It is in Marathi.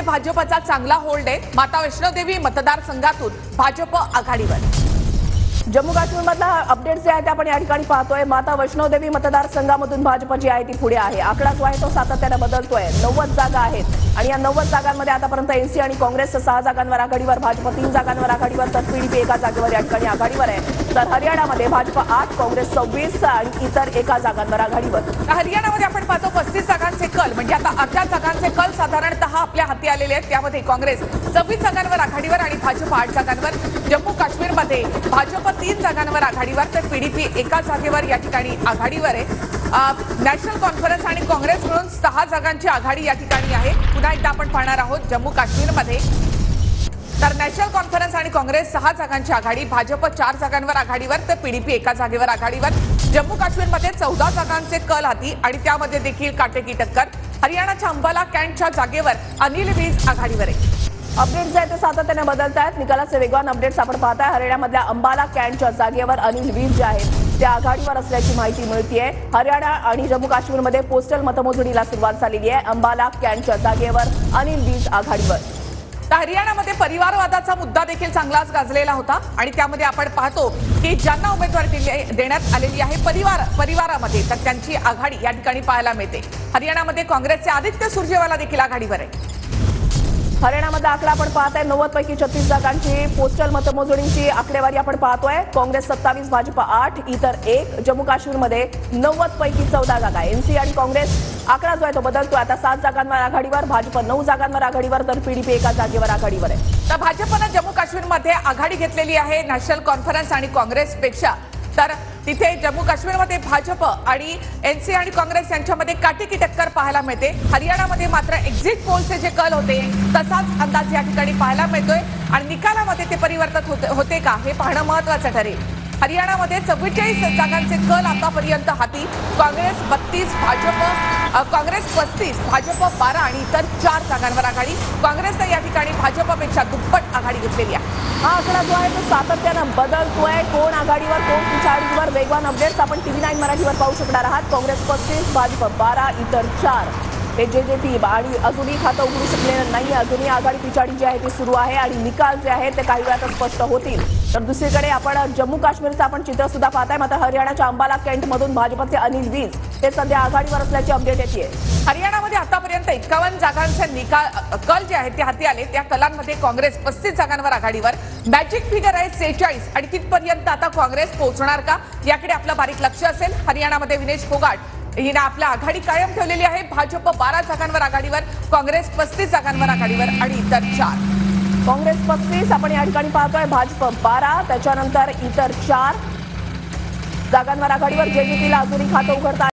भाजपचा चांगला होल्ड आहे। माता वैष्णोदेवी मतदारसंघातून भाजप आघाडीवर। जम्मू काश्मीर मधला अपडेट जे आहे ते आपण या ठिकाणी पाहतोय। माता वैष्णोदेवी मतदारसंघामधून भाजप जी आहे ती पुढे आहे। आकडा जो आहे तो सातत्याने बदलतोय। 90 जागा आहेत आणि या 90 जागांमध्ये आतापर्यंत एनसी आणि काँग्रेस 6 जागांवर आघाडीवर, भाजप 3 जागांवर आघाडीवर, तर पीडीपी 1 जागेवर या ठिकाणी आघाडीवर आहे। तर हरियाणामध्ये भाजप 8, काँग्रेस 26 आणि इतर 1 जागांवर आघाडीवर। हरियाणामध्ये आपण पाहतो 35 जागांचे कल, म्हणजे आता अर्ध्या जागांचे कल साधारणतः आपल्या हाती आलेले आहेत। त्यामध्ये काँग्रेस 26 जागांवर आघाडीवर आणि भाजप 8 जागांवर। जम्मू काश्मीरमध्ये भाजप 3 जागांवर आघाडीवर, तर पीडीपी 1 जागेवर या ठिकाणी आघाडीवर आहे। नॅशनल कॉन्फरन्स आणि काँग्रेस मिळून 6 जागांची आघाडी या ठिकाणी आहे। पुन्हा एकदा आपण पाहणार आहोत जम्मू काश्मीरमध्ये, तर नॅशनल कॉन्फरन्स आणि काँग्रेस 6 जागांची आघाडी, भाजप 4 जागांवर आघाडीवर, तर पीडीपी 1 जागेवर आघाडीवर। जम्मू काश्मीरमध्ये 14 जागांचे कल हाती आणि त्यामध्ये देखील काटेकी टक्कर। हरियाणाच्या अंबाला कॅन्टच्या जागेवर अनिल वीज आघाडीवर आहे। अपडेट्स जे आहेत ते सातत्याने बदलत आहेत। निकालाचे वेगवान अपडेट्स आपण पाहताय। हरियाणामधल्या अंबाला कॅन्टच्या जागेवर अनिल वीज जे आहेत ते आघाडीवर असल्याची माहिती मिळतेय। हरियाणा आणि जम्मू काश्मीरमध्ये पोस्टल मतमोजणीला सुरुवात झालेली आहे। अंबाला कॅन्टच्या जागेवर अनिल वीज आघाडीवर। तर हरियाणामध्ये परिवारवादाचा मुद्दा देखील चांगलाच गाजलेला होता आणि त्यामध्ये आपण पाहतो की ज्यांना उमेदवारी देण्यात आलेली आहे परिवारामध्ये, तर त्यांची आघाडी या ठिकाणी पाहायला मिळते। हरियाणामध्ये काँग्रेसचे आदित्य सुरजेवाला देखील आघाडीवर आहे। हरियाणामधला आकडा आपण पाहताय। 90 पैकी 36 जागांची पोस्टल मतमोजणीची आकडेवारी आपण पाहतोय। काँग्रेस 27, भाजप 8, इतर 1। जम्मू काश्मीरमध्ये 90 पैकी 14 जागा। एनसी आणि काँग्रेस आकडा जो आहे तो बदलतोय। आता 7 जागांवर आघाडीवर, भाजप 9 जागांवर आघाडीवर, तर पीडीपी 1 जागेवर आघाडीवर आहे। तर भाजपनं जम्मू काश्मीरमध्ये आघाडी घेतलेली आहे नॅशनल कॉन्फरन्स आणि काँग्रेसपेक्षा। तर तिथे जम्मू काश्मीरमध्ये भाजप आणि एनसी आणि काँग्रेस यांच्यामध्ये काटेकी टक्कर पाहायला मिळते। हरियाणामध्ये मात्र एक्झिट पोलचे जे कल होते तसाच अंदाज या ठिकाणी पाहायला मिळतोय आणि निकालामध्ये ते परिवर्तन होते का हे पाहणं महत्त्वाचं ठरेल। हरियाणामध्ये 44 जागांचे कल आतापर्यंत हाती। काँग्रेस 32, काँग्रेस 35, भाजप 12 आणि इतर 4 जागांवर आघाडी। काँग्रेसने या ठिकाणी भाजपपेक्षा दुप्पट आघाडी घेतलेली आहे। हा आकडा जो आहे तो सातत्यानं बदलतोय। कोण आघाडीवर, कोण पिछाडीवर, वेगवान अपडेट्स आपण TV9 मराठीवर पाहू शकणार आहात। काँग्रेस 35, भाजप 12, इतर 4। हे जेजेपी आणि अजूनही खातं उघडू शकलेलं नाही। अजूनही आघाडी पिछाडी जी आहे ती सुरू आहे आणि निकाल जे आहे ते काही वेळात स्पष्ट होतील। तर दुसरीकडे आपण जम्मू काश्मीरचं आपण चित्र सुद्धा पाहताय। मात्र हरियाणाच्या अंबाला कॅन्टमधून भाजपचे अनिल वीज हे सध्या आघाडीवर असल्याची अपडेट येते। हरियाणामध्ये आतापर्यंत 51 जागांचे कल जे आहेत ते हाती आले। त्या कलांमध्ये काँग्रेस 35 जागांवर आघाडीवर, मॅजिक फिगर आहे 46 आणि तिथपर्यंत आता काँग्रेस पोहोचणार का याकडे आपलं बारीक लक्ष असेल। हरियाणामध्ये विनेश फोगाट हिने आपल्या आघाडी कायम ठेवलेली आहे। भाजप 12 जागांवर आघाडीवर, काँग्रेस 35 जागांवर आघाडीवर आणि इतर 4। काँग्रेस 35 आपण या ठिकाणी पाहतोय, भाजप 12, त्याच्यानंतर इतर 4 जागांवर आघाडीवर। जेजेपीला अजूनही खातं उघडता